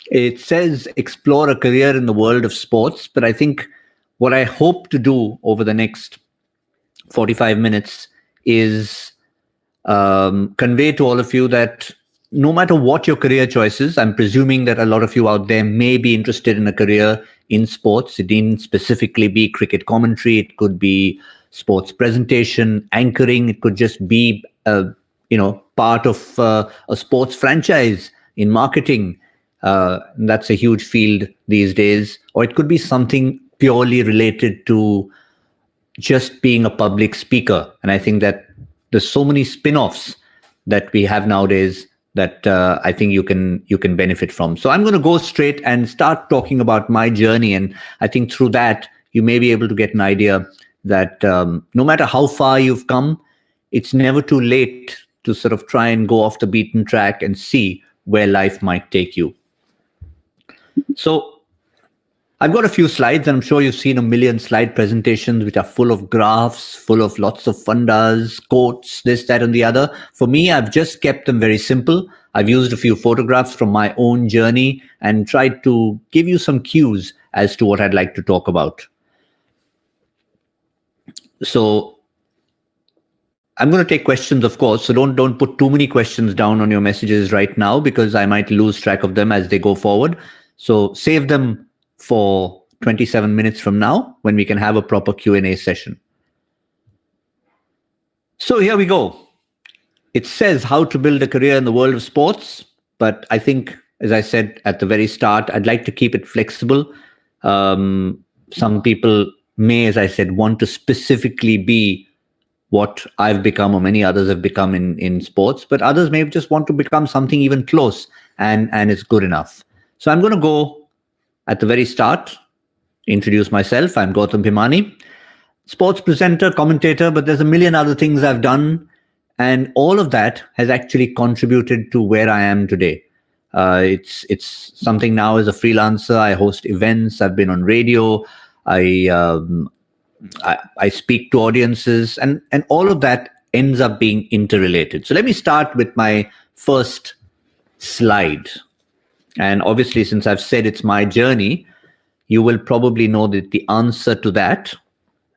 It says explore a career in the world of sports, but I think what I hope to do over the next 45 minutes is convey to all of you that no matter what your career choices, I'm presuming that a lot of you out there may be interested in a career in sports. It didn't specifically be cricket commentary. It could be sports presentation, anchoring. It could just be, part of a sports franchise in marketing. That's a huge field these days. Or it could be something purely related to just being a public speaker. And I think that there's so many spin-offs that we have nowadays that I think you can benefit from. So I'm going to go straight and start talking about my journey. And I think through that, you may be able to get an idea that no matter how far you've come, it's never too late to sort of try and go off the beaten track and see where life might take you. So I've got a few slides, and I'm sure you've seen a million slide presentations which are full of graphs, full of lots of fundas, quotes, this, that, and the other. For me, I've just kept them very simple. I've used a few photographs from my own journey and tried to give you some cues as to what I'd like to talk about. So I'm going to take questions, of course, so don't put too many questions down on your messages right now, because I might lose track of them as they go forward. So save them for 27 minutes from now, when we can have a proper Q&A session. So here we go. It says how to build a career in the world of sports, but I think, as I said at the very start, I'd like to keep it flexible. Some people may, as I said, want to specifically be what I've become or many others have become in sports, but others may just want to become something even close and it's good enough. So I'm going to go at the very start, introduce myself. I'm Gautam Bhimani, sports presenter, commentator, but there's a million other things I've done. And all of that has actually contributed to where I am today. It's something now as a freelancer. I host events. I've been on radio. I speak to audiences, and all of that ends up being interrelated. So let me start with my first slide. And obviously, since I've said it's my journey, you will probably know that the answer to that,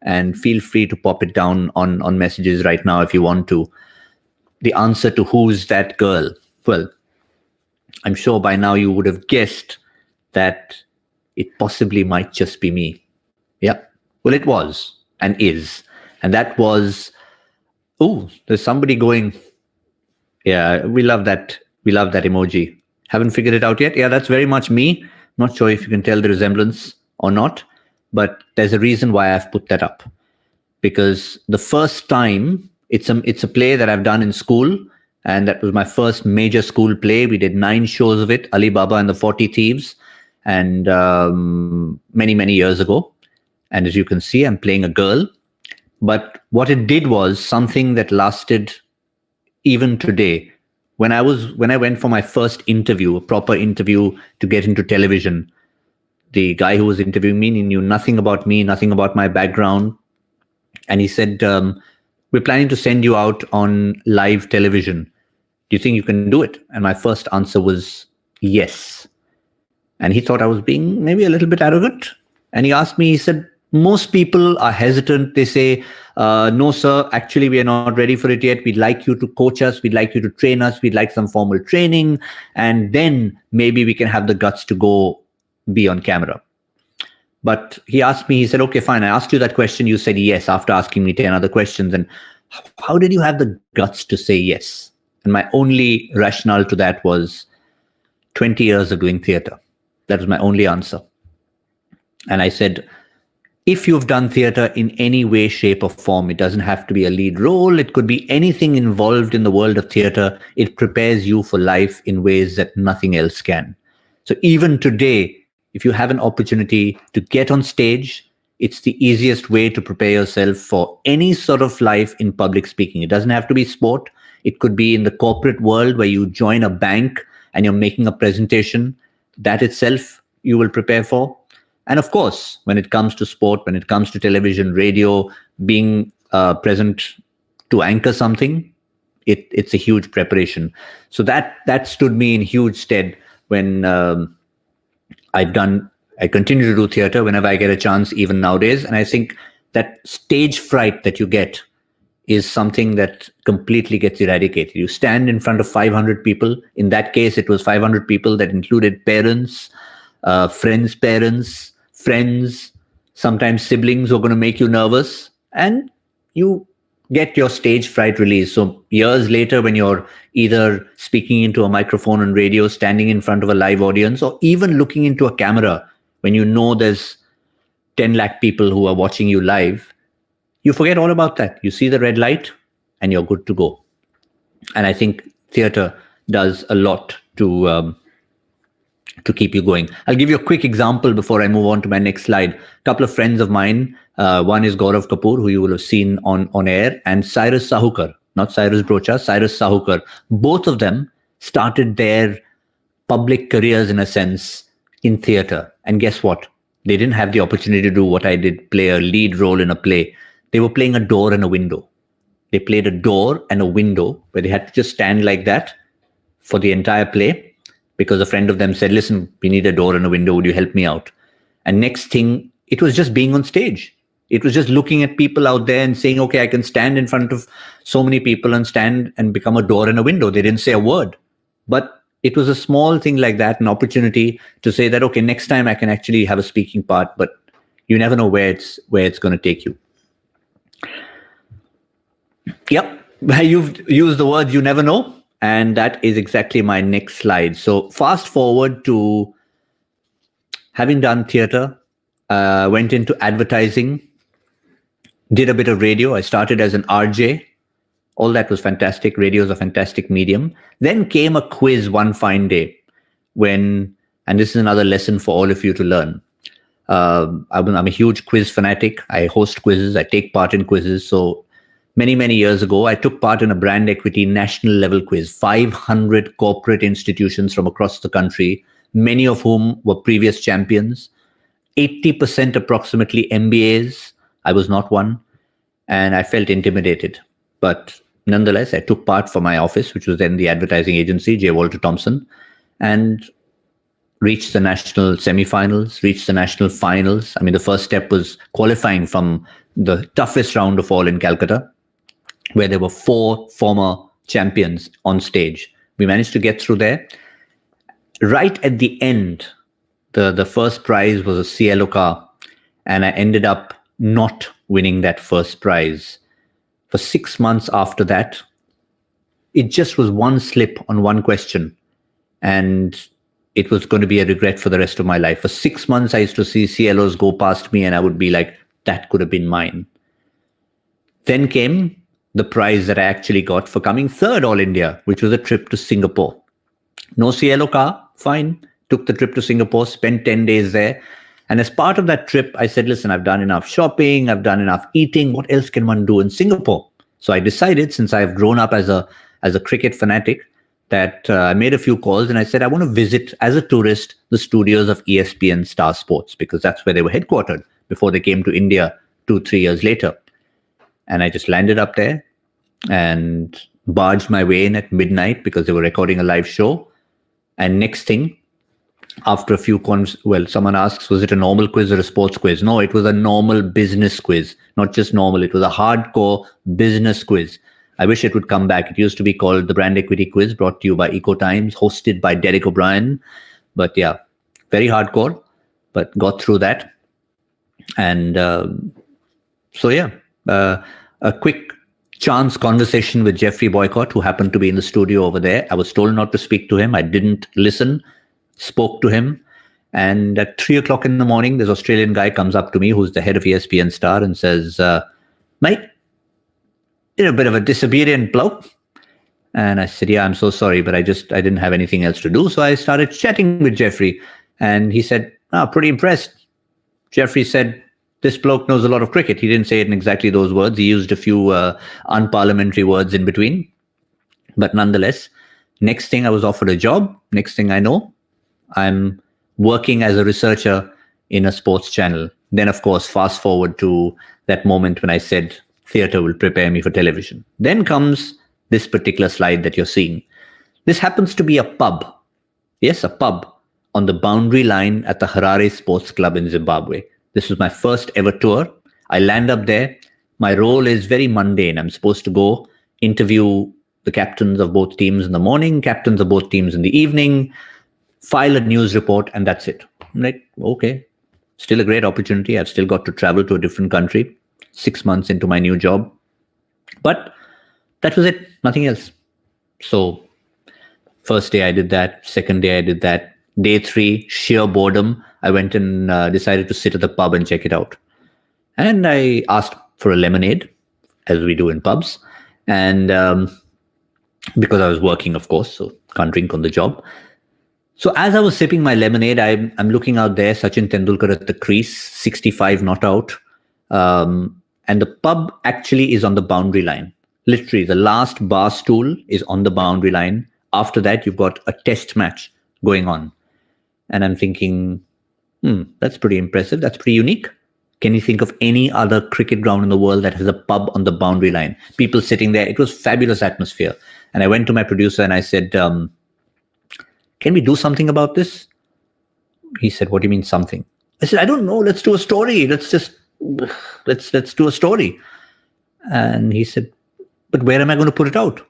and feel free to pop it down on messages right now if you want to. The answer to who's that girl? Well, I'm sure by now you would have guessed that it possibly might just be me. Yeah. Well, it was and is. And that was, there's somebody going, yeah, we love that. We love that emoji. Haven't figured it out yet? Yeah, that's very much me. Not sure if you can tell the resemblance or not, but there's a reason why I've put that up. Because the first time, it's a play that I've done in school, and that was my first major school play. We did 9 shows of it, Ali Baba and the 40 Thieves, and many, many years ago. And as you can see, I'm playing a girl. But what it did was something that lasted even today. When I went for my first interview, a proper interview to get into television, the guy who was interviewing me, he knew nothing about me, nothing about my background. And he said, we're planning to send you out on live television. Do you think you can do it? And my first answer was yes. And he thought I was being maybe a little bit arrogant. And he asked me, he said, most people are hesitant. They say, no, sir, actually, we are not ready for it yet. We'd like you to coach us. We'd like you to train us. We'd like some formal training. And then maybe we can have the guts to go be on camera. But he asked me, he said, okay, fine. I asked you that question. You said yes after asking me 10 other questions. And how did you have the guts to say yes? And my only rationale to that was 20 years of doing theater. That was my only answer. And I said, if you've done theater in any way, shape, or form, it doesn't have to be a lead role. It could be anything involved in the world of theater. It prepares you for life in ways that nothing else can. So even today, if you have an opportunity to get on stage, it's the easiest way to prepare yourself for any sort of life in public speaking. It doesn't have to be sport. It could be in the corporate world where you join a bank and you're making a presentation. That itself you will prepare for. And of course, when it comes to sport, when it comes to television, radio, being present to anchor something, it's a huge preparation. So that stood me in huge stead when I continue to do theater whenever I get a chance, even nowadays. And I think that stage fright that you get is something that completely gets eradicated. You stand in front of 500 people. In that case, it was 500 people that included parents, friends, sometimes siblings who are going to make you nervous, and you get your stage fright released. So years later, when you're either speaking into a microphone on radio, standing in front of a live audience, or even looking into a camera, when you know there's 10 lakh people who are watching you live, you forget all about that. You see the red light and you're good to go. And I think theater does a lot to keep you going. I'll give you a quick example before I move on to my next slide. A couple of friends of mine, one is Gaurav Kapoor, who you will have seen on air, and Cyrus Sahukar, not Cyrus Brocha, Cyrus Sahukar. Both of them started their public careers, in a sense, in theater. And guess what? They didn't have the opportunity to do what I did, play a lead role in a play. They were playing a door and a window. They played a door and a window where they had to just stand like that for the entire play, because a friend of them said, listen, we need a door and a window. Would you help me out? And next thing, it was just being on stage. It was just looking at people out there and saying, okay, I can stand in front of so many people and stand and become a door and a window. They didn't say a word. But it was a small thing like that, an opportunity to say that, okay, next time I can actually have a speaking part, but you never know where it's going to take you. Yep, you've used the word you never know, and that is exactly my next slide. So fast forward to having done theater, went into advertising, did a bit of radio. I started as an RJ. All that was fantastic. Radio is a fantastic medium. Then came a quiz one fine day and this is another lesson for all of you to learn. I'm a huge quiz fanatic. I host quizzes. I take part in quizzes. So many years ago, I took part in a brand equity national level quiz, 500 corporate institutions from across the country, many of whom were previous champions, 80% approximately MBAs. I was not one, and I felt intimidated. But nonetheless, I took part for my office, which was then the advertising agency, J. Walter Thompson, and reached the national semifinals, reached the national finals. I mean, the first step was qualifying from the toughest round of all in Calcutta, where there were 4 former champions on stage. We managed to get through there. Right at the end, the first prize was a Cielo car, and I ended up not winning that first prize. For 6 months after that, it just was one slip on one question, and it was going to be a regret for the rest of my life. For 6 months, I used to see Cielos go past me, and I would be like, that could have been mine. Then came the prize that I actually got for coming third All India, which was a trip to Singapore. No Cielo car, fine. Took the trip to Singapore, spent 10 days there. And as part of that trip, I said, listen, I've done enough shopping, I've done enough eating. What else can one do in Singapore? So I decided, since I've grown up as a cricket fanatic, that I made a few calls and I said, I want to visit as a tourist the studios of ESPN Star Sports, because that's where they were headquartered before they came to India 2-3 years later. And I just landed up there and barged my way in at midnight because they were recording a live show. And next thing, after a few someone asks, was it a normal quiz or a sports quiz? No, it was a normal business quiz. Not just normal, it was a hardcore business quiz. I wish it would come back. It used to be called the Brand Equity Quiz, brought to you by Eco Times, hosted by Derek O'Brien. But yeah, very hardcore, but got through that. And a quick chance conversation with Jeffrey Boycott, who happened to be in the studio over there. I was told not to speak to him. I didn't listen, spoke to him. And at 3:00 in the morning, this Australian guy comes up to me, who's the head of ESPN Star, and says, mate, you're a bit of a disobedient bloke. And I said, yeah, I'm so sorry, but I didn't have anything else to do. So I started chatting with Jeffrey, and he said, pretty impressed. Jeffrey said, this bloke knows a lot of cricket. He didn't say it in exactly those words. He used a few unparliamentary words in between. But nonetheless, next thing I was offered a job. Next thing I know, I'm working as a researcher in a sports channel. Then, of course, fast forward to that moment when I said theater will prepare me for television. Then comes this particular slide that you're seeing. This happens to be a pub. Yes, a pub on the boundary line at the Harare Sports Club in Zimbabwe. This was my first ever tour. I land up there. My role is very mundane. I'm supposed to go interview the captains of both teams in the morning, captains of both teams in the evening, file a news report, and that's it. I'm like, okay, still a great opportunity. I've still got to travel to a different country, 6 months into my new job. But that was it, nothing else. So first day I did that, second day I did that. Day 3, sheer boredom. I went and decided to sit at the pub and check it out. And I asked for a lemonade, as we do in pubs. And because I was working, of course, so can't drink on the job. So as I was sipping my lemonade, I'm looking out there, Sachin Tendulkar at the crease, 65 not out. And the pub actually is on the boundary line. Literally, the last bar stool is on the boundary line. After that, you've got a test match going on. And I'm thinking, that's pretty impressive. That's pretty unique. Can you think of any other cricket ground in the world that has a pub on the boundary line? People sitting there. It was fabulous atmosphere. And I went to my producer and I said, can we do something about this? He said, what do you mean something? I said, I don't know. Let's do a story. Let's do a story. And he said, but where am I going to put it out?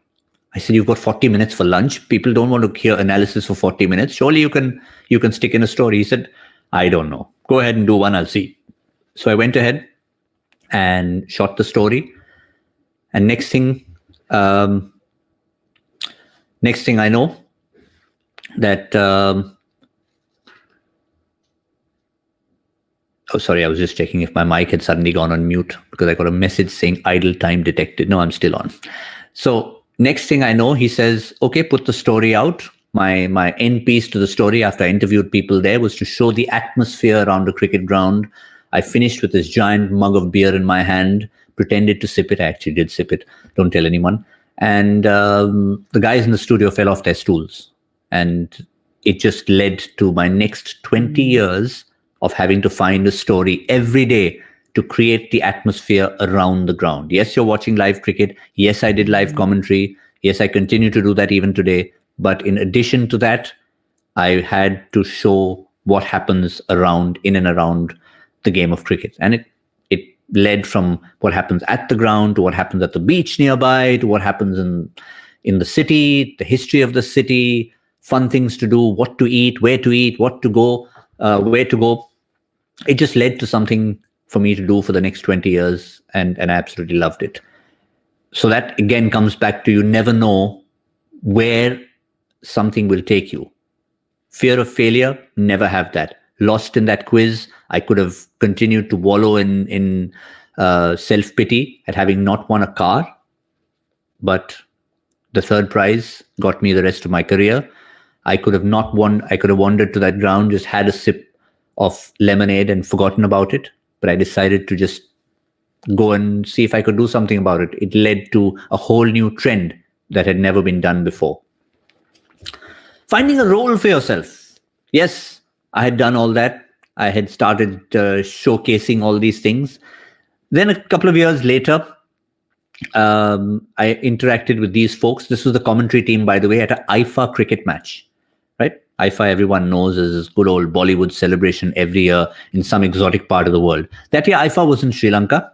I said, you've got 40 minutes for lunch. People don't want to hear analysis for 40 minutes. Surely you can stick in a story. He said, I don't know. Go ahead and do one. I'll see. So I went ahead and shot the story. And next thing I know that, I was just checking if my mic had suddenly gone on mute because I got a message saying idle time detected. No, I'm still on. So next thing I know, he says, okay, put the story out. My end piece to the story after I interviewed people there was to show the atmosphere around the cricket ground. I finished with this giant mug of beer in my hand, pretended to sip it. I actually did sip it. Don't tell anyone. And the guys in the studio fell off their stools. And it just led to my next 20 years of having to find a story every day to create the atmosphere around the ground. Yes, you're watching live cricket. Yes, I did live commentary. Yes, I continue to do that even today. But in addition to that, I had to show what happens in and around the game of cricket. And it led from what happens at the ground to what happens at the beach nearby to what happens in the city, the history of the city, fun things to do, what to eat, where to eat, what to go, where to go. It just led to something for me to do for the next 20 years, and I absolutely loved it. So that again comes back to you never know where something will take you. Fear of failure, never have that. Lost in that quiz, I could have continued to wallow in self-pity at having not won a car, but the third prize got me the rest of my career. I could have not won. I could have wandered to that ground, just had a sip of lemonade and forgotten about it. But I decided to just go and see if I could do something about it. It led to a whole new trend that had never been done before. Finding a role for yourself. Yes, I had done all that. I had started showcasing all these things. Then a couple of years later, I interacted with these folks. This was the commentary team, by the way, at an IFA cricket match. Right? IFA, everyone knows, is this good old Bollywood celebration every year in some exotic part of the world. That year, IFA was in Sri Lanka,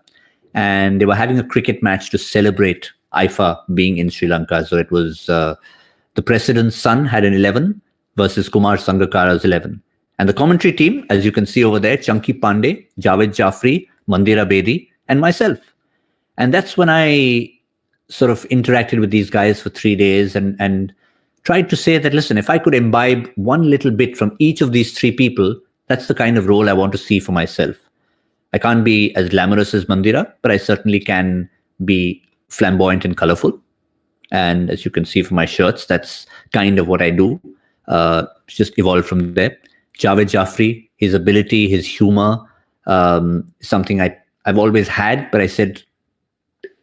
and they were having a cricket match to celebrate IFA being in Sri Lanka. So it was the president's son had an 11 versus Kumar Sangakkara's 11. And the commentary team, as you can see over there, Chunky Pandey, Javed Jaffrey, Mandira Bedi, and myself. And that's when I sort of interacted with these guys for 3 days and tried to say that, listen, if I could imbibe one little bit from each of these three people, that's the kind of role I want to see for myself. I can't be as glamorous as Mandira, but I certainly can be flamboyant and colorful. And as you can see from my shirts, that's kind of what I do. Just evolved from there. Javed Jaffrey, his ability, his humor, something I've always had, but I said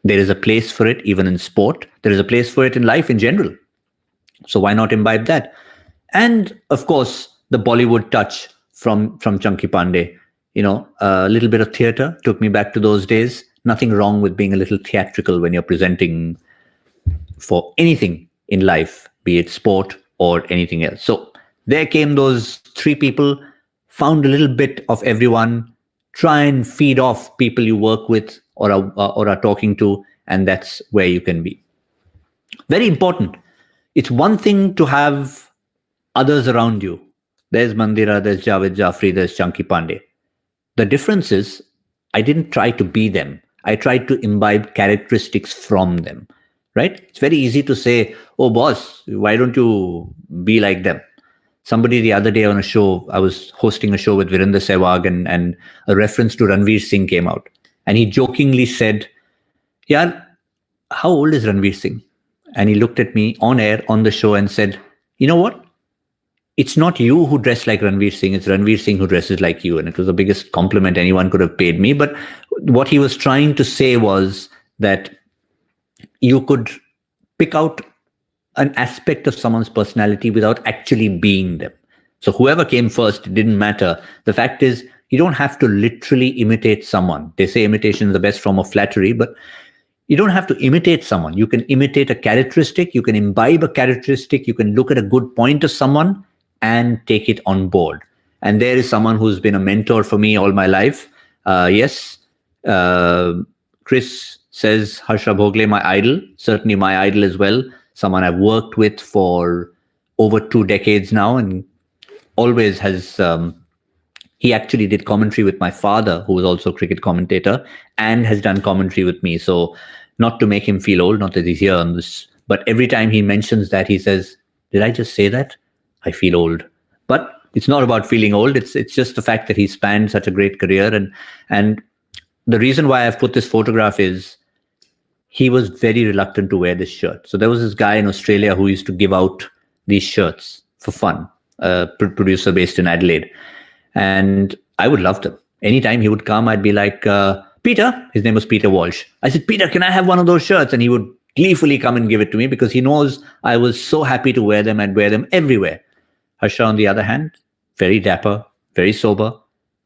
there is a place for it, even in sport. There is a place for it in life in general. So why not imbibe that? And of course, the Bollywood touch from Chunky Pandey. A little bit of theater took me back to those days. Nothing wrong with being a little theatrical when you're presenting for anything in life, be it sport or anything else. So There came those three people, found a little bit of everyone, try and feed off people you work with or are talking to, and that's where you can be. Very important. It's one thing to have others around you. There's Mandira, there's Javed Jafri, there's Chunky Pandey. The difference is I didn't try to be them. I tried to imbibe characteristics from them, right? It's very easy to say, oh, boss, why don't you be like them? Somebody the other day on a show, I was hosting a show with Virender Sehwag and a reference to Ranveer Singh came out. And he jokingly said, Yaar, how old is Ranveer Singh? And he looked at me on air on the show and said, you know what? It's not you who dress like Ranveer Singh, it's Ranveer Singh who dresses like you. And it was the biggest compliment anyone could have paid me. But what he was trying to say was that you could pick out an aspect of someone's personality without actually being them. So whoever came first, it didn't matter. The fact is, you don't have to literally imitate someone. They say imitation is the best form of flattery, but you don't have to imitate someone. You can imitate a characteristic, you can imbibe a characteristic, you can look at a good point of someone and take it on board. And there is someone who's been a mentor for me all my life. Yes, Chris says Harsha Bhogle, my idol, certainly my idol as well. Someone I've worked with for over 2 decades now and always has, he actually did commentary with my father, who was also a cricket commentator, and has done commentary with me. So not to make him feel old, not that he's here on this, but every time he mentions that, he says, did I just say that? I feel old. But it's not about feeling old. It's just the fact that he spanned such a great career. And the reason why I've put this photograph is he was very reluctant to wear this shirt. So there was this guy in Australia who used to give out these shirts for fun, a producer based in Adelaide. And I would love them. Anytime he would come, I'd be like, Peter, his name was Peter Walsh. I said, Peter, can I have one of those shirts? And he would gleefully come and give it to me because he knows I was so happy to wear them. I'd wear them everywhere. Harsha, on the other hand, very dapper, very sober.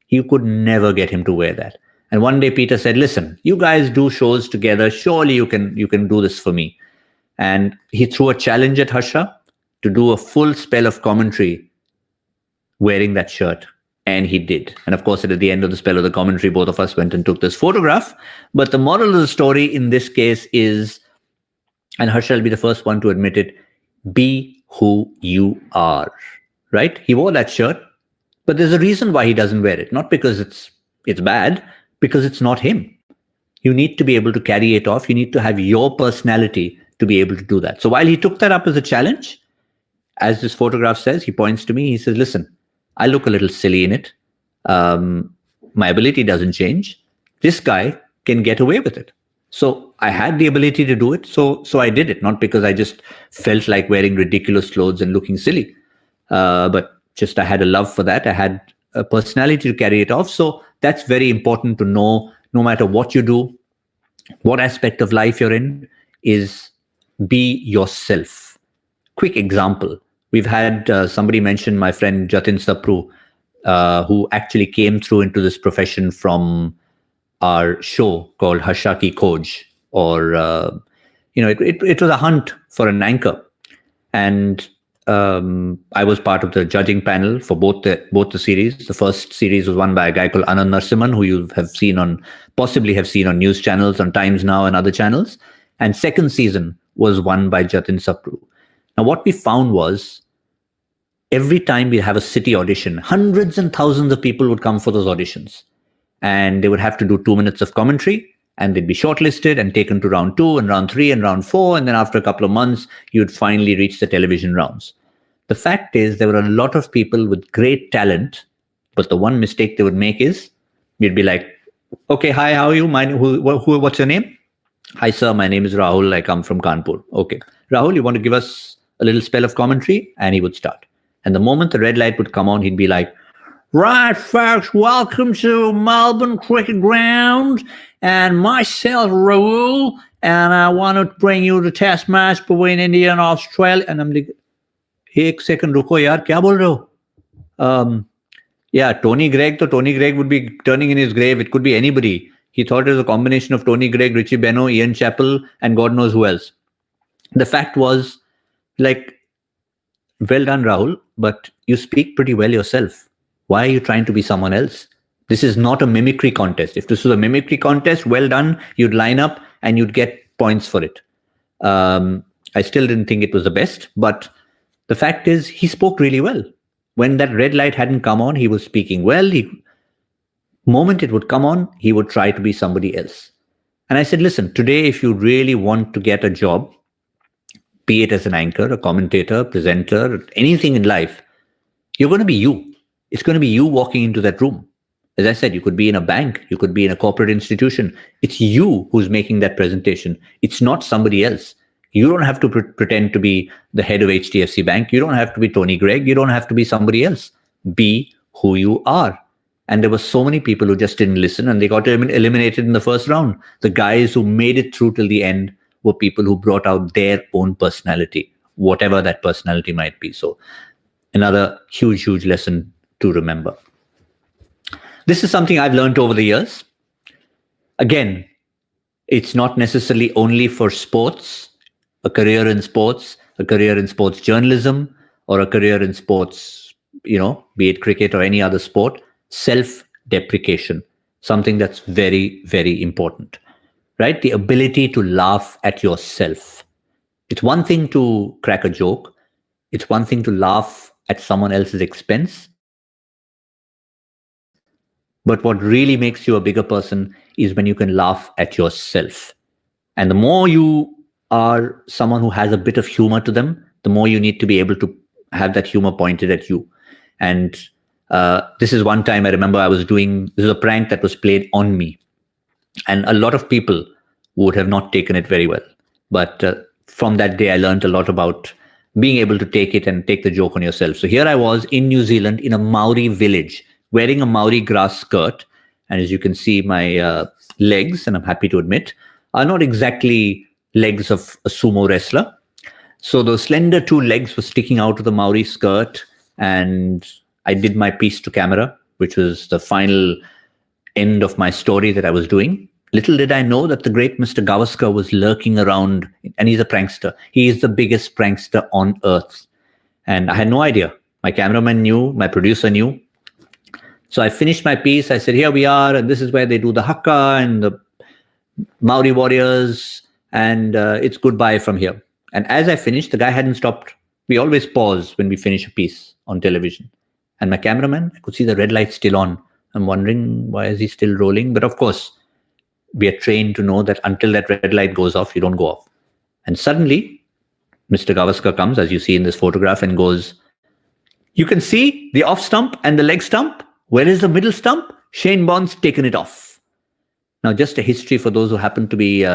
You could never get him to wear that. And one day Peter said, listen, you guys do shows together. Surely you can do this for me. And he threw a challenge at Harsha to do a full spell of commentary wearing that shirt. And he did. And of course, at the end of the spell of the commentary, both of us went and took this photograph. But the moral of the story in this case is, and Harsha will be the first one to admit it, be who you are, right? He wore that shirt, but there's a reason why he doesn't wear it. Not because it's bad, because it's not him. You need to be able to carry it off. You need to have your personality to be able to do that. So while he took that up as a challenge, as this photograph says, he points to me, he says, listen, I look a little silly in it. My ability doesn't change. This guy can get away with it. So I had the ability to do it. So I did it, not because I just felt like wearing ridiculous clothes and looking silly. But just I had a love for that. I had a personality to carry it off. So that's very important to know, no matter what you do, what aspect of life you're in, is be yourself. Quick example. We've had somebody mention my friend Jatin Sapru, who actually came through into this profession from our show called Harsha Ki Khoj, or, it was a hunt for an anchor. And I was part of the judging panel for both the series. The first series was won by a guy called Anand Narasimhan, who you possibly have seen on news channels, on Times Now and other channels. And second season was won by Jatin Sapru. Now, what we found was every time we have a city audition, hundreds and thousands of people would come for those auditions. And they would have to do 2 minutes of commentary, and they'd be shortlisted and taken to round 2 and round 3 and round 4. And then after a couple of months, you'd finally reach the television rounds. The fact is, there were a lot of people with great talent, but the one mistake they would make is, you'd be like, okay, hi, how are you? What's your name? Hi, sir, my name is Rahul. I come from Kanpur. Okay. Rahul, you want to give us a little spell of commentary? And he would start. And the moment the red light would come on, he'd be like, right, folks, welcome to Melbourne Cricket Ground. And myself, Rahul, and I want to bring you the test match between India and Australia. And I'm like, एक second, रुको यार, क्या बोल रहे हो? Yeah, Tony Gregg would be turning in his grave. It could be anybody. He thought it was a combination of Tony Gregg, Richie Beno, Ian Chappell, and God knows who else. The fact was, like, well done, Rahul, but you speak pretty well yourself. Why are you trying to be someone else? This is not a mimicry contest. If this was a mimicry contest, well done, you'd line up and you'd get points for it. I still didn't think it was the best, but the fact is he spoke really well. When that red light hadn't come on, he was speaking well. Moment it would come on, he would try to be somebody else. And I said, listen, today, if you really want to get a job, be it as an anchor, a commentator, presenter, anything in life, you're going to be you. It's going to be you walking into that room. As I said, you could be in a bank, you could be in a corporate institution. It's you who's making that presentation. It's not somebody else. You don't have to pretend to be the head of HDFC Bank. You don't have to be Tony Gregg. You don't have to be somebody else. Be who you are. And there were so many people who just didn't listen and they got eliminated in the first round. The guys who made it through till the end were people who brought out their own personality, whatever that personality might be. So another huge, huge lesson to remember. This is something I've learned over the years. Again, it's not necessarily only for sports, a career in sports, a career in sports journalism, or a career in sports, be it cricket or any other sport. Self-deprecation, something that's very, very important, right? The ability to laugh at yourself. It's one thing to crack a joke. It's one thing to laugh at someone else's expense. But what really makes you a bigger person is when you can laugh at yourself. And the more you are someone who has a bit of humor to them, the more you need to be able to have that humor pointed at you. And this is one time I remember this is a prank that was played on me. And a lot of people would have not taken it very well. But from that day, I learned a lot about being able to take it and take the joke on yourself. So here I was in New Zealand in a Maori village, wearing a Maori grass skirt. And as you can see, my legs, and I'm happy to admit, are not exactly legs of a sumo wrestler. So those slender two legs were sticking out of the Maori skirt. And I did my piece to camera, which was the final end of my story that I was doing. Little did I know that the great Mr. Gavaskar was lurking around, and he's a prankster. He is the biggest prankster on earth. And I had no idea. My cameraman knew, my producer knew. So I finished my piece. I said, here we are, and this is where they do the haka and the Maori warriors, and it's goodbye from here. And as I finished, the guy hadn't stopped. We always pause when we finish a piece on television. And my cameraman, I could see the red light still on. I'm wondering, why is he still rolling? But of course, we are trained to know that until that red light goes off, you don't go off. And suddenly, Mr. Gavaskar comes, as you see in this photograph, and goes, you can see the off stump and the leg stump. Where is the middle stump? Shane Bond's taken it off. Now, just a history for those who happen to be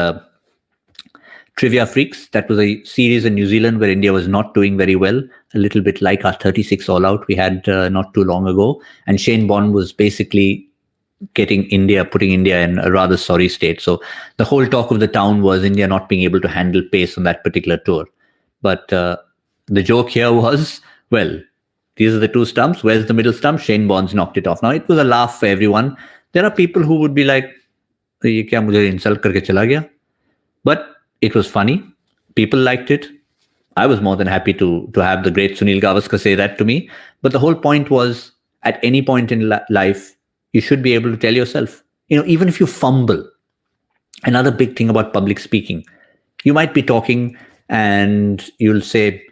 trivia freaks. That was a series in New Zealand where India was not doing very well, a little bit like our 36 all out we had not too long ago. And Shane Bond was basically putting India in a rather sorry state. So the whole talk of the town was India not being able to handle pace on that particular tour. But the joke here was, well, these are the two stumps. Where's the middle stump? Shane Bond's knocked it off. Now, it was a laugh for everyone. There are people who would be like, ye kya mujhe insult karke chala gaya? But it was funny. People liked it. I was more than happy to have the great Sunil Gavaskar say that to me. But the whole point was, at any point in life, you should be able to tell yourself, even if you fumble. Another big thing about public speaking, you might be talking and you'll say,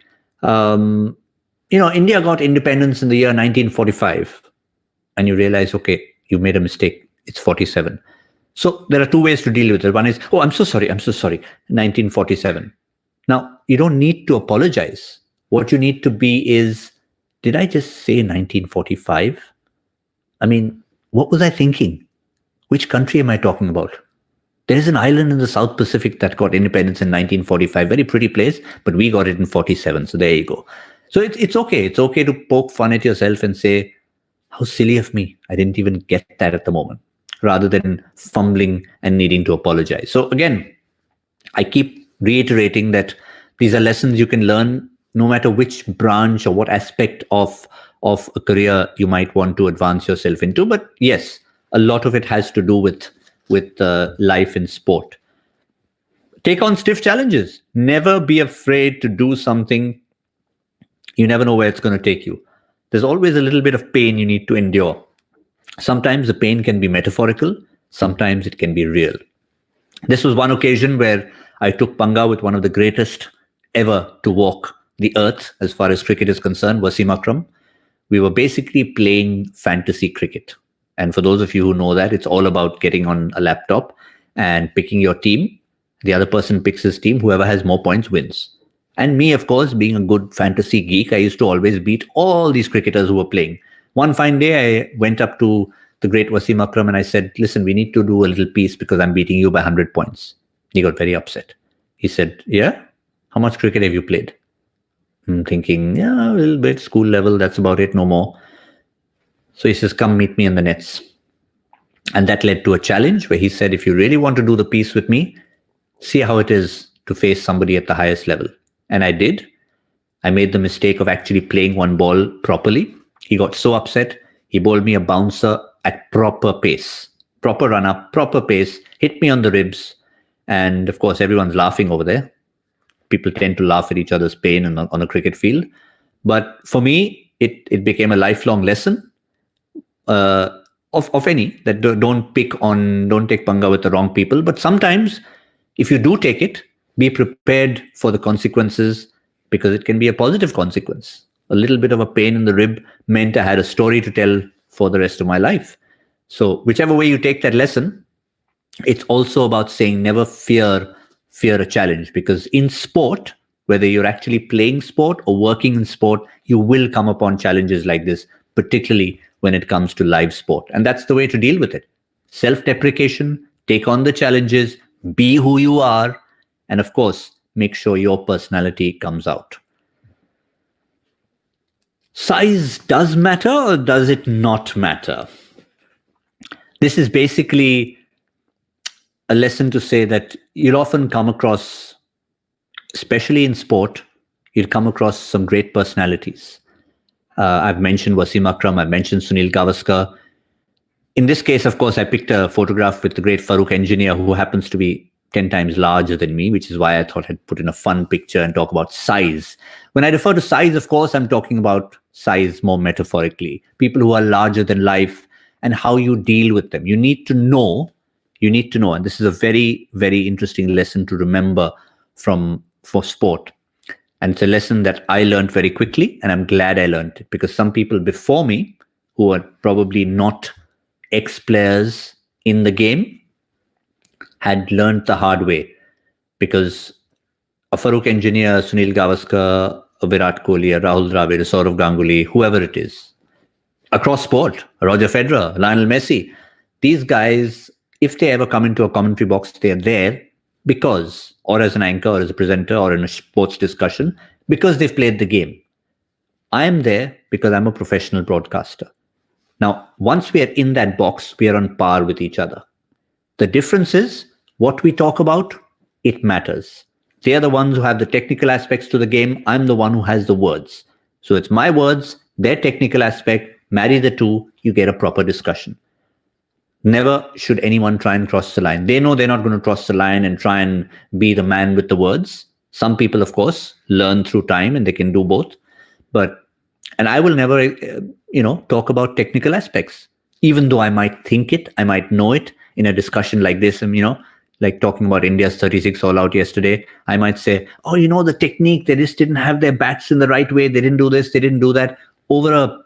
India got independence in the year 1945. And you realize, okay, you made a mistake. It's 47. So there are two ways to deal with it. One is, I'm so sorry, 1947. Now, you don't need to apologize. What you need to be is, did I just say 1945? I mean, what was I thinking? Which country am I talking about? There is an island in the South Pacific that got independence in 1945. Very pretty place, but we got it in 47. So there you go. So it's okay. It's okay to poke fun at yourself and say, how silly of me. I didn't even get that at the moment, rather than fumbling and needing to apologize. So again, I keep reiterating that these are lessons you can learn no matter which branch or what aspect of a career you might want to advance yourself into. But yes, a lot of it has to do with life in sport. Take on stiff challenges. Never be afraid to do something You never know where it's going to take you. There's always a little bit of pain you need to endure. Sometimes the pain can be metaphorical, sometimes it can be real. This was one occasion where I took panga with one of the greatest ever to walk the earth as far as cricket is concerned, Wasim Akram. We were basically playing fantasy cricket. And for those of you who know that, it's all about getting on a laptop and picking your team. The other person picks his team. Whoever has more points wins. And me, of course, being a good fantasy geek, I used to always beat all these cricketers who were playing. One fine day, I went up to the great Wasim Akram and I said, listen, we need to do a little piece because I'm beating you by 100 points. He got very upset. He said, yeah? How much cricket have you played? I'm thinking, yeah, a little bit, school level, that's about it, no more. So he says, come meet me in the nets. And that led to a challenge where he said, if you really want to do the piece with me, see how it is to face somebody at the highest level. And I did. I made the mistake of actually playing one ball properly. He got so upset, he bowled me a bouncer at proper pace, proper run up, proper pace, hit me on the ribs. And of course, everyone's laughing over there. People tend to laugh at each other's pain on a cricket field. But for me, it became a lifelong lesson of any, that don't take panga with the wrong people. But sometimes, if you do take it, be prepared for the consequences, because it can be a positive consequence. A little bit of a pain in the rib meant I had a story to tell for the rest of my life. So whichever way you take that lesson, it's also about saying never fear a challenge, because in sport, whether you're actually playing sport or working in sport, you will come upon challenges like this, particularly when it comes to live sport. And that's the way to deal with it. Self-deprecation, take on the challenges, be who you are, and of course, make sure your personality comes out. Size does matter, or does it not matter? This is basically a lesson to say that you'll often come across, especially in sport, you'll come across some great personalities. I've mentioned Wasim Akram, I've mentioned Sunil Gavaskar. In this case, of course, I picked a photograph with the great Farooq engineer, who happens to be 10 times larger than me, which is why I thought I'd put in a fun picture and talk about size. When I refer to size, of course, I'm talking about size more metaphorically. People who are larger than life and how you deal with them. You need to know, and this is a very, very interesting lesson to remember for sport. And it's a lesson that I learned very quickly, and I'm glad I learned it, because some people before me who are probably not ex-players in the game had learned the hard way, because a Farooq engineer, Sunil Gavaskar, a Virat Kohli, a Rahul Dravid, a Saurav Ganguly, whoever it is, across sport, Roger Federer, Lionel Messi, these guys, if they ever come into a commentary box, they're there because, or as an anchor, or as a presenter, or in a sports discussion, because they've played the game. I'm there because I'm a professional broadcaster. Now, once we are in that box, we are on par with each other. The difference is, what we talk about, it matters. They are the ones who have the technical aspects to the game. I'm the one who has the words. So it's my words, their technical aspect, marry the two, you get a proper discussion. Never should anyone try and cross the line. They know they're not going to cross the line and try and be the man with the words. Some people, of course, learn through time and they can do both. And I will never, talk about technical aspects, even though I might think it, I might know it in a discussion like this. And, like talking about India's 36 all out yesterday, I might say, the technique, they just didn't have their bats in the right way. They didn't do this, they didn't do that. Over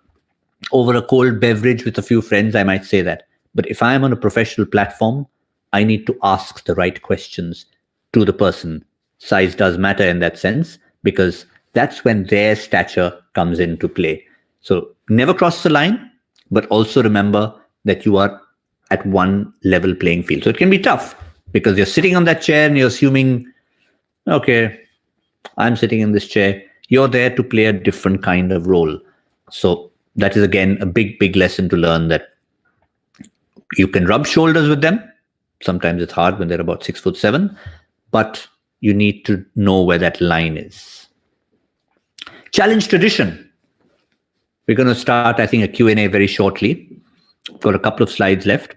a cold beverage with a few friends, I might say that. But if I am on a professional platform, I need to ask the right questions to the person. Size does matter in that sense, because that's when their stature comes into play. So never cross the line, but also remember that you are at one level playing field. So it can be tough because you're sitting on that chair and you're assuming, okay, I'm sitting in this chair. You're there to play a different kind of role. So that is, again, a big, big lesson to learn, that you can rub shoulders with them. Sometimes it's hard when they're about 6'7", but you need to know where that line is. Challenge tradition. We're going to start, I think, a Q&A very shortly. Got a couple of slides left.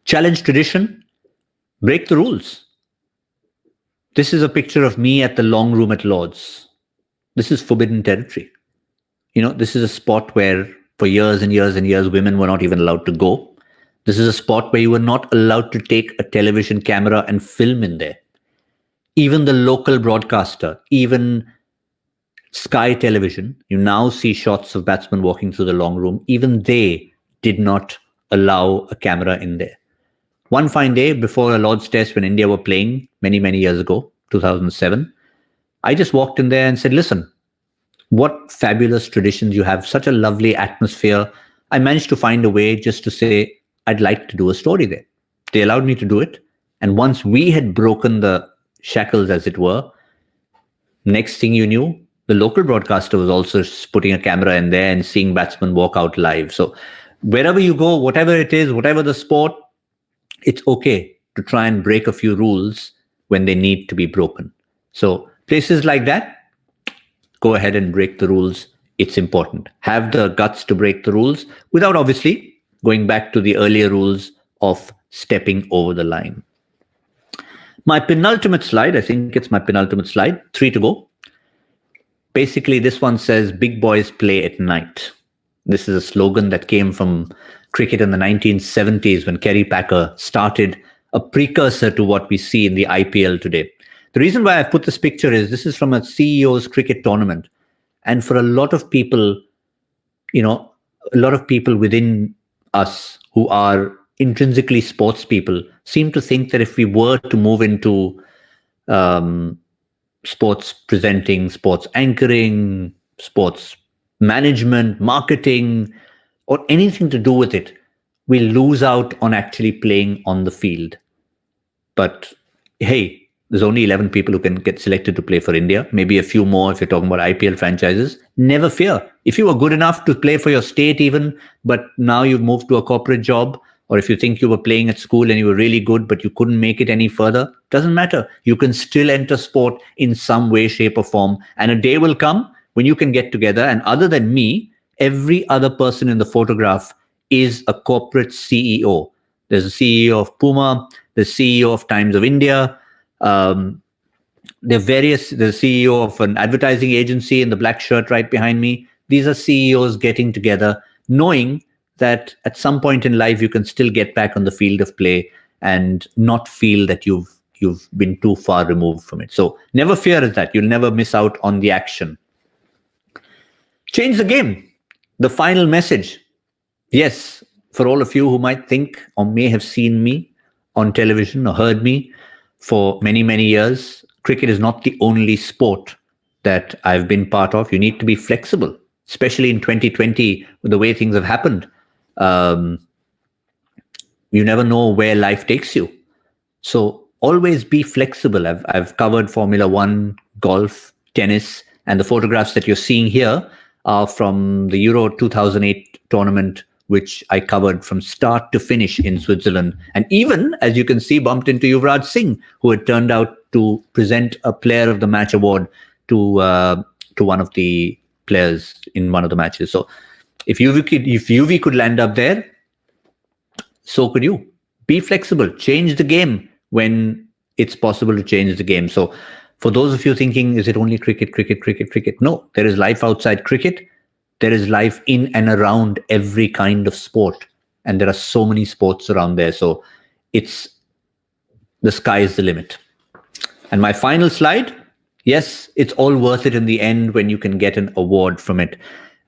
Challenge tradition. Break the rules. This is a picture of me at the long room at Lord's. this is forbidden territory. This is a sport where for years and years and years, women were not even allowed to go. This is a sport where you were not allowed to take a television camera and film in there. Even the local broadcaster, even Sky Television, you now see shots of batsmen walking through the long room. Even they did not allow a camera in there. One fine day before a Lord's Test when India were playing many, many years ago, 2007, I just walked in there and said, listen, what fabulous traditions you have, such a lovely atmosphere. I managed to find a way just to say, I'd like to do a story there. They allowed me to do it. And once we had broken the shackles, as it were, next thing you knew, the local broadcaster was also putting a camera in there and seeing batsmen walk out live. So wherever you go, whatever it is, whatever the sport, it's okay to try and break a few rules when they need to be broken. So places like that, go ahead and break the rules. It's important. Have the guts to break the rules without obviously going back to the earlier rules of stepping over the line. My penultimate slide, I think it's my penultimate slide, 3 to go. Basically, this one says, big boys play at night. This is a slogan that came from cricket in the 1970s when Kerry Packer started a precursor to what we see in the IPL today. The reason why I've put this picture is this is from a CEO's cricket tournament. And for a lot of people, a lot of people within us who are intrinsically sports people seem to think that if we were to move into sports presenting, sports anchoring, sports management, marketing, or anything to do with it, we lose out on actually playing on the field. But hey, there's only 11 people who can get selected to play for India, maybe a few more if you're talking about IPL franchises. Never fear. If you were good enough to play for your state even, but now you've moved to a corporate job, or if you think you were playing at school and you were really good, but you couldn't make it any further, doesn't matter. You can still enter sport in some way, shape or form. And a day will come when you can get together. And other than me, every other person in the photograph is a corporate CEO. There's a CEO of Puma, the CEO of Times of India. The CEO of an advertising agency in the black shirt right behind me. These are CEOs getting together, knowing that at some point in life you can still get back on the field of play and not feel that you've been too far removed from it. So never fear that. You'll never miss out on the action. Change the game. The final message. Yes, for all of you who might think or may have seen me on television or heard me for many, many years, cricket is not the only sport that I've been part of. You need to be flexible, especially in 2020 with the way things have happened. You never know where life takes you. So always be flexible. I've covered Formula One, golf, tennis, and the photographs that you're seeing here are from the Euro 2008 tournament, which I covered from start to finish in Switzerland. And even, as you can see, bumped into Yuvraj Singh, who had turned out to present a Player of the Match award to one of the players in one of the matches. So if Youve could land up there, so could you. Be flexible. Change the game when it's possible to change the game. So for those of you thinking, is it only cricket? No, there is life outside cricket. There is life in and around every kind of sport. And there are so many sports around there. So the sky is the limit. And my final slide, yes, it's all worth it in the end when you can get an award from it.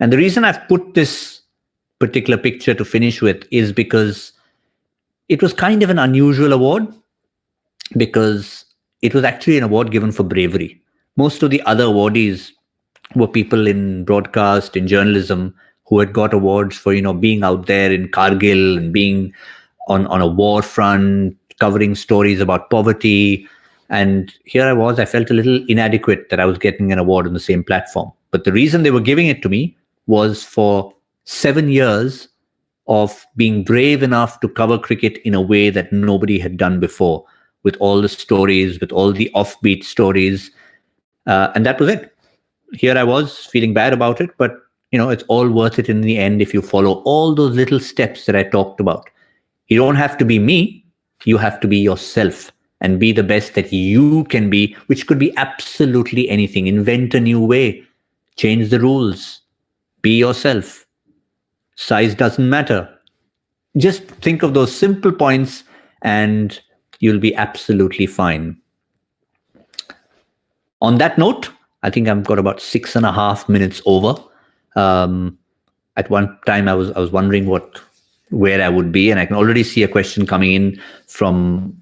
And the reason I've put this particular picture to finish with is because it was kind of an unusual award, because it was actually an award given for bravery. Most of the other awardees were people in broadcast, in journalism, who had got awards for, being out there in Kargil and being on a war front, covering stories about poverty. And here I felt a little inadequate that I was getting an award on the same platform. But the reason they were giving it to me was for 7 years of being brave enough to cover cricket in a way that nobody had done before, with all the stories, with all the offbeat stories. And that was it. Here I was feeling bad about it, but it's all worth it in the end if you follow all those little steps that I talked about. You don't have to be me. You have to be yourself and be the best that you can be, which could be absolutely anything. Invent a new way. Change the rules. Be yourself. Size doesn't matter. Just think of those simple points and you'll be absolutely fine. On that note, I think I've got about 6.5 minutes over. At one time, I was wondering where I would be, and I can already see a question coming in from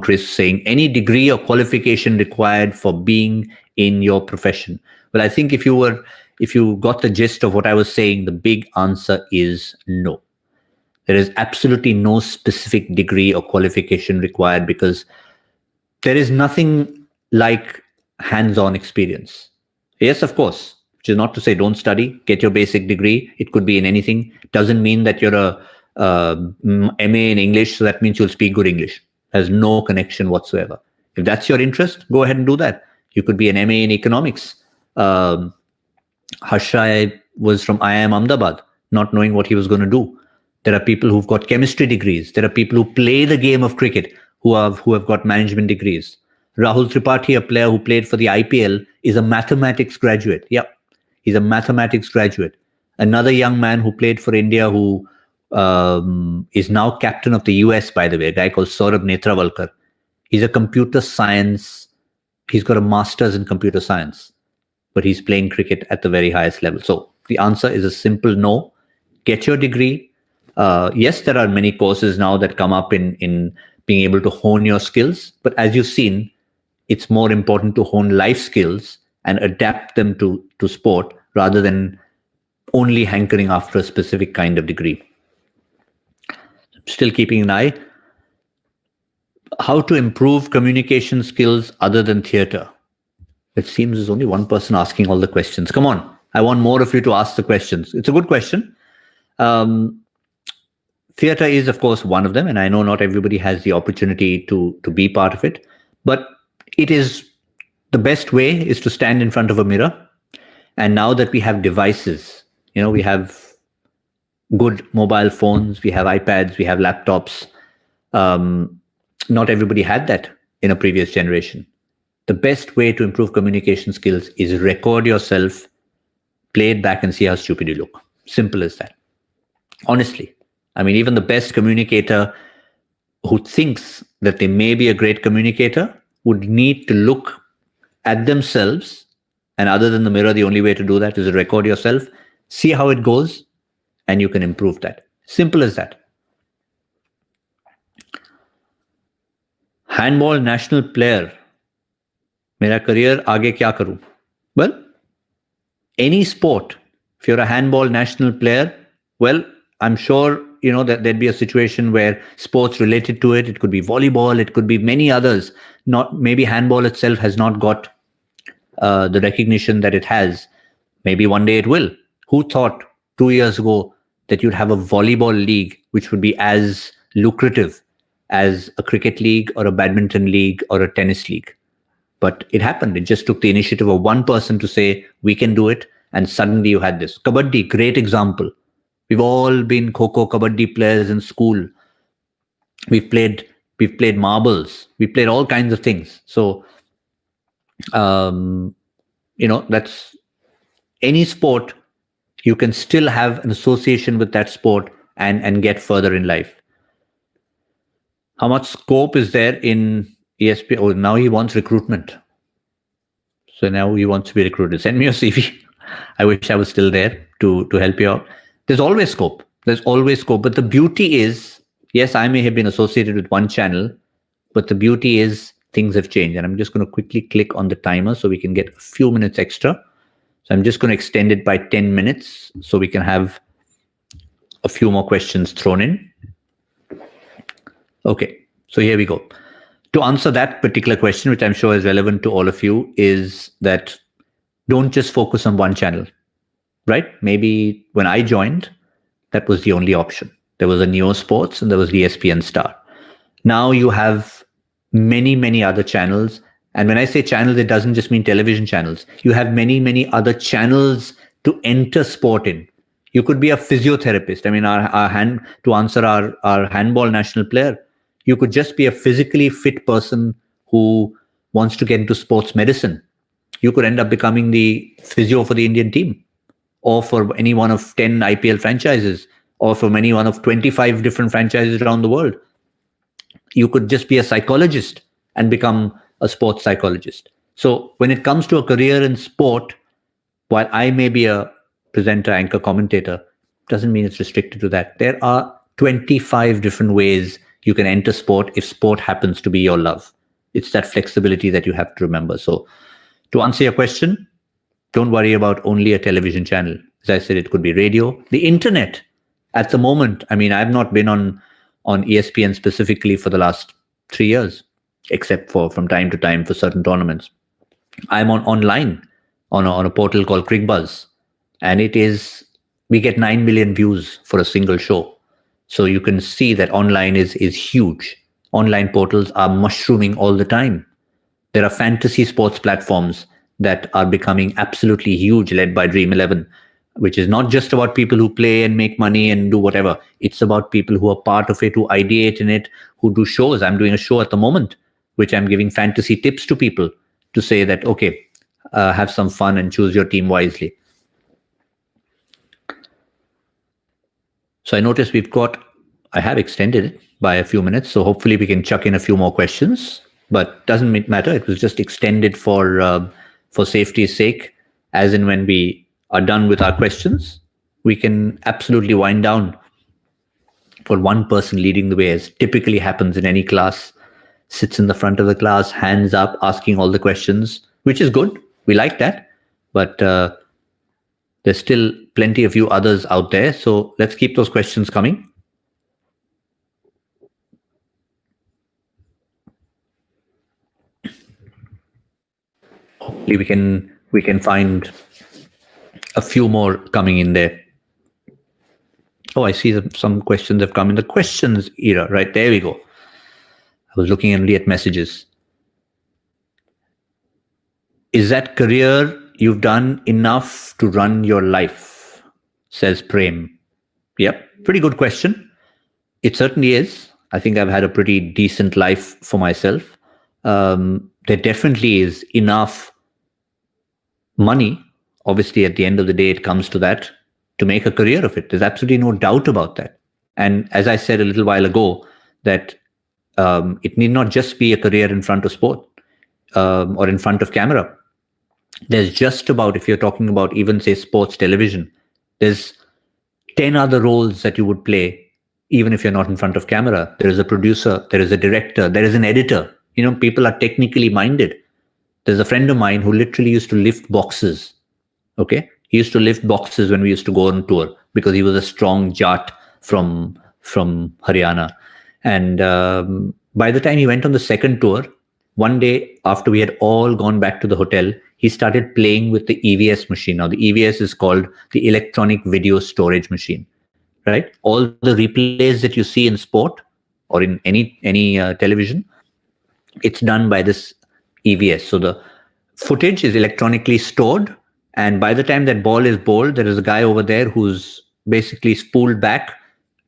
Chris saying, any degree or qualification required for being in your profession? Well, I think if you got the gist of what I was saying, the big answer is no. There is absolutely no specific degree or qualification required, because there is nothing like hands-on experience. Yes, of course, which is not to say don't study, get your basic degree. It could be in anything. Doesn't mean that you're a MA in English, so that means you'll speak good English. Has no connection whatsoever. If that's your interest, go ahead and do that. You could be an MA in economics. Harsha was from IIM Ahmedabad, not knowing what he was going to do. There are people who've got chemistry degrees. There are people who play the game of cricket who have got management degrees. Rahul Tripathi, a player who played for the IPL, is a mathematics graduate. Yep, he's a mathematics graduate. Another young man who played for India who is now captain of the US, by the way, a guy called Saurabh Netravalkar. He's a computer science. He's got a master's in computer science, but he's playing cricket at the very highest level. So the answer is a simple no. Get your degree. Yes, there are many courses now that come up in being able to hone your skills. But as you've seen, it's more important to hone life skills and adapt them to sport rather than only hankering after a specific kind of degree. Still keeping an eye. How to improve communication skills other than theatre? It seems there's only one person asking all the questions. Come on. I want more of you to ask the questions. It's a good question. Theatre is, of course, one of them. And I know not everybody has the opportunity to be part of it. But it is the best way is to stand in front of a mirror. And now that we have devices, we have good mobile phones, we have iPads, we have laptops. Not everybody had that in a previous generation. The best way to improve communication skills is record yourself, play it back and see how stupid you look. Simple as that. Honestly. I mean, even the best communicator who thinks that they may be a great communicator would need to look at themselves. And other than the mirror, the only way to do that is to record yourself, see how it goes, and you can improve that. Simple as that. Handball national player. Mera career aage kya karu? Well, any sport. If you're a handball national player, well, I'm sure that there'd be a situation where sports related to it. It could be volleyball. It could be many others. Maybe handball itself has not got the recognition that it has. Maybe one day it will. Who thought 2 years ago that you'd have a volleyball league which would be as lucrative as a cricket league or a badminton league or a tennis league? But it happened. It just took the initiative of one person to say, we can do it. And suddenly you had this. Kabaddi, great example. We've all been Kho-Kho, Kabaddi players in school. We've played marbles. We played all kinds of things. So, that's any sport. You can still have an association with that sport and get further in life. How much scope is there in ESP? Oh, now he wants recruitment. So now he wants to be recruited. Send me your CV. I wish I was still there to help you out. There's always scope. There's always scope. But the beauty is, yes, I may have been associated with one channel, but the beauty is things have changed. And I'm just going to quickly click on the timer so we can get a few minutes extra. So I'm just going to extend it by 10 minutes so we can have a few more questions thrown in. Okay, so here we go. To answer that particular question, which I'm sure is relevant to all of you, is that don't just focus on one channel, right? Maybe when I joined, that was the only option. There was a Neo Sports and there was the ESPN Star. Now you have many, many other channels. And when I say channels, it doesn't just mean television channels. You have many, many other channels to enter sport in. You could be a physiotherapist. I mean, to answer our handball national player, you could just be a physically fit person who wants to get into sports medicine. you could end up becoming the physio for the Indian team, or for any one of 10 IPL franchises, or from any one of 25 different franchises around the world. You could just be a psychologist and become a sports psychologist. So when it comes to a career in sport, while I may be a presenter, anchor, commentator, doesn't mean it's restricted to that. There are 25 different ways you can enter sport if sport happens to be your love. It's that flexibility that you have to remember. So to answer your question, don't worry about only a television channel. As I said, it could be radio, the internet. At the moment, I mean, I've not been on ESPN specifically for the last 3 years, except for from time to time for certain tournaments. I'm online on a portal called CrickBuzz, and we get 9 million views for a single show. So you can see that online is huge. Online portals are mushrooming all the time. There are fantasy sports platforms that are becoming absolutely huge, led by Dream 11, which is not just about people who play and make money and do whatever. It's about people who are part of it, who ideate in it, who do shows. I'm doing a show at the moment, which I'm giving fantasy tips to people to say that, okay, have some fun and choose your team wisely. So I noticed I have extended it by a few minutes. So hopefully we can chuck in a few more questions, but doesn't matter. It was just extended for safety's sake. As in when we are done with our questions, we can absolutely wind down. For one person leading the way, as typically happens in any class, sits in the front of the class, hands up, asking all the questions, which is good. We like that. But there's still plenty of you others out there. So let's keep those questions coming. Hopefully we can find a few more coming in there. Oh, I see some questions have come in the questions era. Right, there we go. I was looking only at messages. Is that career you've done enough to run your life? Says Prem. Yep, pretty good question. It certainly is. I think I've had a pretty decent life for myself. There definitely is enough money. Obviously, at the end of the day, it comes to that, to make a career of it. There's absolutely no doubt about that. And as I said a little while ago, that it need not just be a career in front of sport or in front of camera. There's just about, if you're talking about even say sports television, there's 10 other roles that you would play even if you're not in front of camera. There is a producer, there is a director, there is an editor. People are technically minded. There's a friend of mine who literally used to lift boxes. Okay, he used to lift boxes when we used to go on tour because he was a strong Jat from Haryana. And by the time he went on the second tour, one day after we had all gone back to the hotel, he started playing with the EVS machine. Now the EVS is called the electronic video storage machine, right? All the replays that you see in sport or in any television, it's done by this EVS. So the footage is electronically stored, and by the time that ball is bowled, there is a guy over there who's basically spooled back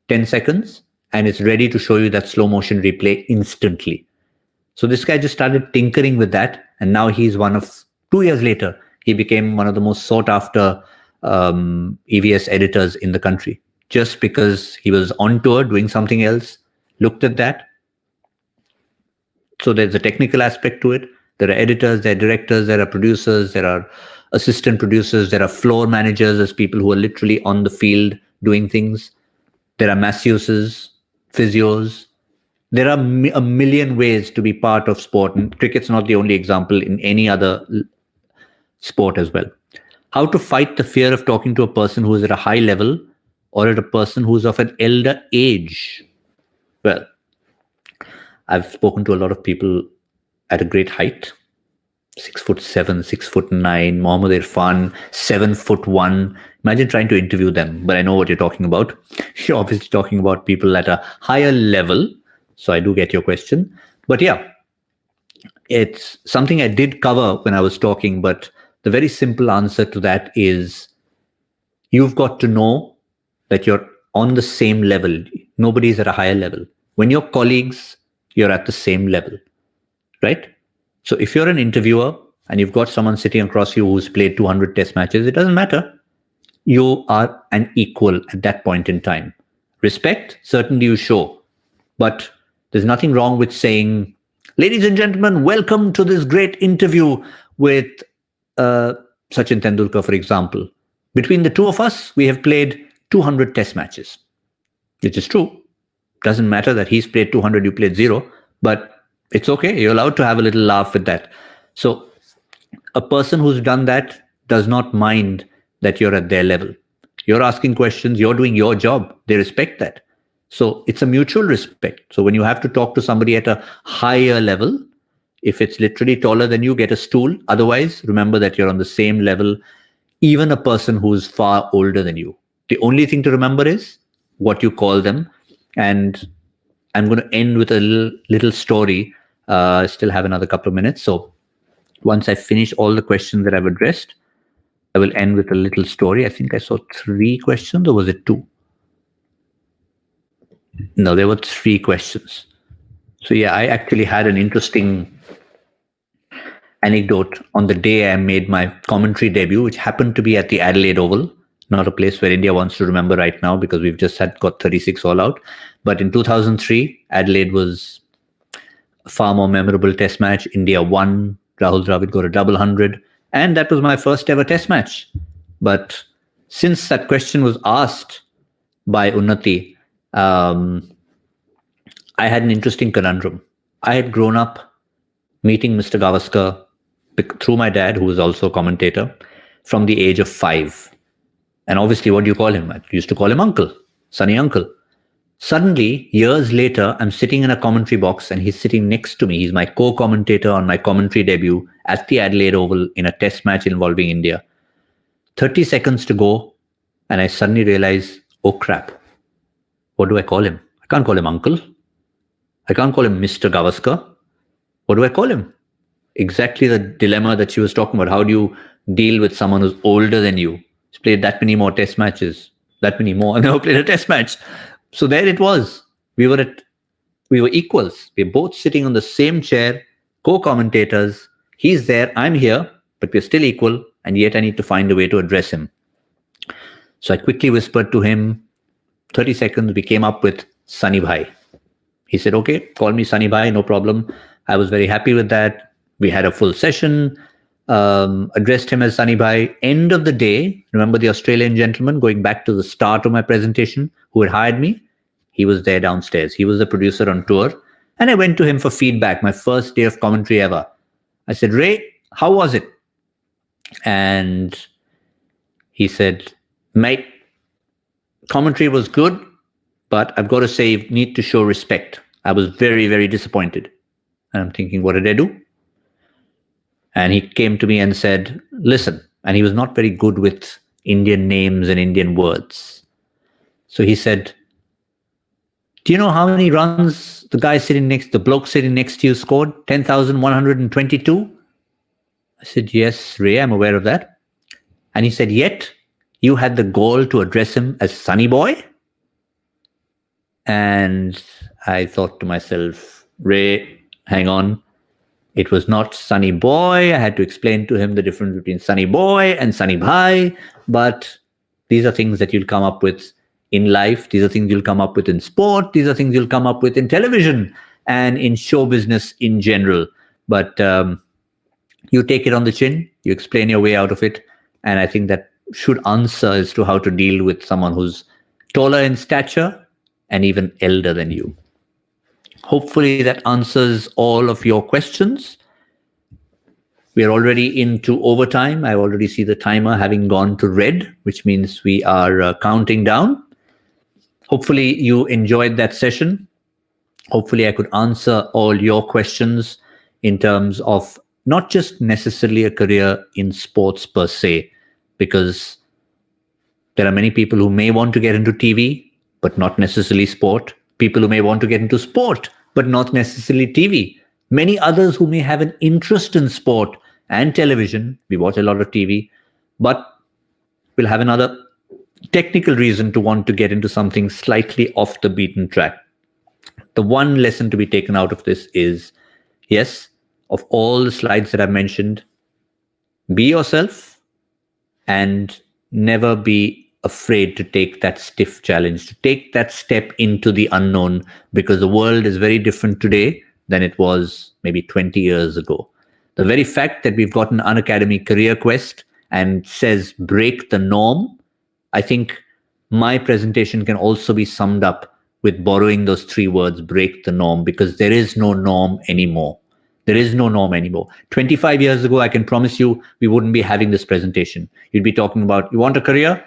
10 seconds and it's ready to show you that slow motion replay instantly. So this guy just started tinkering with that, and now he's 2 years later, he became one of the most sought after EVS editors in the country, just because he was on tour doing something else, looked at that. So there's a technical aspect to it. There are editors, there are directors, there are producers, there are assistant producers, there are floor managers, as people who are literally on the field doing things. There are masseuses, physios. There are a million ways to be part of sport, and cricket's not the only example, in any other sport as well. How to fight the fear of talking to a person who is at a high level or at a person who's of an elder age? Well, I've spoken to a lot of people at a great height, 6'7", 6'9", Mohammad Irfan, 7'1". Imagine trying to interview them, but I know what you're talking about. You're obviously talking about people at a higher level. So I do get your question. But yeah, it's something I did cover when I was talking, but the very simple answer to that is you've got to know that you're on the same level. Nobody's at a higher level. When you're colleagues, you're at the same level, right? So if you're an interviewer and you've got someone sitting across you who's played 200 test matches, it doesn't matter. You are an equal at that point in time. Respect, certainly you show. But there's nothing wrong with saying, ladies and gentlemen, welcome to this great interview with Sachin Tendulkar, for example. Between the two of us, we have played 200 test matches, which is true. Doesn't matter that he's played 200, you played 0, but it's okay. You're allowed to have a little laugh with that. So a person who's done that does not mind that you're at their level. You're asking questions, you're doing your job. They respect that. So it's a mutual respect. So when you have to talk to somebody at a higher level, if it's literally taller than you, get a stool. Otherwise, remember that you're on the same level, even a person who's far older than you. The only thing to remember is what you call them. And I'm going to end with a little story. I still have another couple of minutes. So once I finish all the questions that I've addressed, I will end with a little story. I think I saw 3 questions, or was it 2? No, there were 3 questions. So yeah, I actually had an interesting anecdote on the day I made my commentary debut, which happened to be at the Adelaide Oval, not a place where India wants to remember right now because we've just got 36 all out. But in 2003, Adelaide was a far more memorable test match. India won. Rahul Dravid got a double 100. And that was my first ever test match. But since that question was asked by Unnati, I had an interesting conundrum. I had grown up meeting Mr. Gavaskar through my dad, who was also a commentator, from the age of 5. And obviously, what do you call him? I used to call him Uncle, Sonny Uncle. Suddenly, years later, I'm sitting in a commentary box and he's sitting next to me. He's my co-commentator on my commentary debut at the Adelaide Oval in a test match involving India. 30 seconds to go, and I suddenly realize, oh crap, what do I call him? I can't call him Uncle. I can't call him Mr. Gavaskar. What do I call him? Exactly the dilemma that she was talking about. How do you deal with someone who's older than you? He's played that many more test matches, that many more, and never played a test match. So there it was. We were equals. We're both sitting on the same chair, co-commentators. He's there, I'm here, but we're still equal, and yet I need to find a way to address him. So I quickly whispered to him, 30 seconds, we came up with Sunny Bhai. He said, okay, call me Sunny Bhai, no problem. I was very happy with that. We had a full session, addressed him as Sunny Bhai. End of the day, remember the Australian gentleman, going back to the start of my presentation, who had hired me? He was there downstairs. He was the producer on tour. And I went to him for feedback, my first day of commentary ever. I said, Ray, how was it? And he said, mate, commentary was good, but I've got to say, you need to show respect. I was very, very disappointed. And I'm thinking, what did I do? And he came to me and said, listen, and he was not very good with Indian names and Indian words. So he said, do you know how many runs the bloke sitting next to you scored? 10,122? I said, yes, Ray, I'm aware of that. And he said, yet you had the gall to address him as Sunny Boy? And I thought to myself, Ray, hang on. It was not Sunny Boy. I had to explain to him the difference between Sunny Boy and Sunny Bhai. But these are things that you'll come up with in life. These are things you'll come up with in sport. These are things you'll come up with in television and in show business in general. But you take it on the chin. You explain your way out of it. And I think that should answer as to how to deal with someone who's taller in stature and even elder than you. Hopefully that answers all of your questions. We are already into overtime. I already see the timer having gone to red, which means we are counting down. Hopefully you enjoyed that session. Hopefully I could answer all your questions in terms of not just necessarily a career in sports per se, because there are many people who may want to get into TV, but not necessarily sport. People who may want to get into sport, but not necessarily TV. Many others who may have an interest in sport and television. We watch a lot of TV, but will have another technical reason to want to get into something slightly off the beaten track. The one lesson to be taken out of this is, yes, of all the slides that I've mentioned, Be yourself and never be afraid to take that stiff challenge, to take that step into the unknown, because the world is very different today than it was maybe 20 years ago. The very fact that we've got an Unacademy career quest and says break the norm, I think my presentation can also be summed up with borrowing those three words, break the norm, because there is no norm anymore. There is no norm anymore. 25 years ago, I can promise you, we wouldn't be having this presentation. You'd be talking about, you want a career?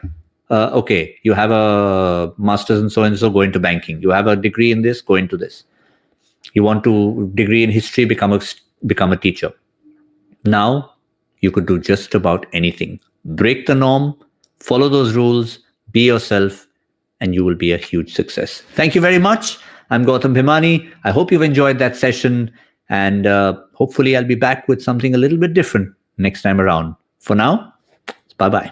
Okay, you have a master's in so-and-so, go into banking. You have a degree in this, go into this. You want to degree in history, become a teacher. Now, you could do just about anything. Break the norm, follow those rules, be yourself, and you will be a huge success. Thank you very much. I'm Gautam Bhimani. I hope you've enjoyed that session, and hopefully I'll be back with something a little bit different next time around. For now, bye-bye.